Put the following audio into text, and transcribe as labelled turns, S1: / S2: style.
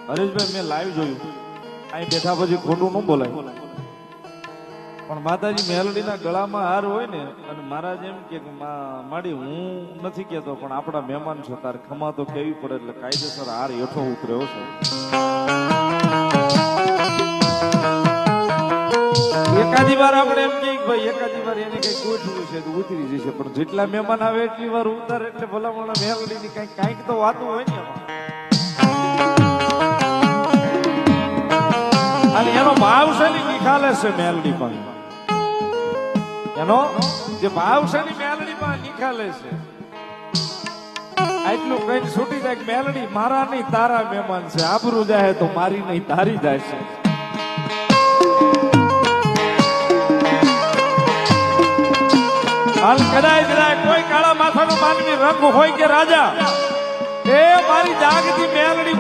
S1: હરેશભાઈ મેં લાઈવ જોયું, અહીં બેઠા પછી ખોટું ન બોલાય, પણ માતાજી મેલડીના ગળામાં હાર હોય ને, અને મહારાજ એમ કે માડી હું નથી કેતો પણ આપણા મહેમાન છો, તારે ખમા તો કેવી પડે, એટલે કાયદેસર હાર હેઠો ઉતર્યો છે. એકાદી વાર આપણે એમ કે ભાઈ એકાદી વાર એને કઈ ગોઠવું છે તો ઉતરી જશે, પણ જેટલા મહેમાન આવે એટલી વાર ઉતારે, એટલે ભલામણ મેલડીની કઈક તો વાતું હોય ને એમાં. અને એનો ભાવ છે ને નિખાલે છે મેલડી માં, એનો જે ભાવ છે ને મેલડી માં નિખાલે છે. આટલું કઈ છૂટી જાય, મેલડી મારા નહીં તારા મહેમાન છે, આબરૂ જાય તો મારી નહીં તારી જાય છે. હાલ કદાચ કોઈ કાળા માથાનો માનવી રંગ હોય કે રાજા, એ મારી જાગતી મેલડી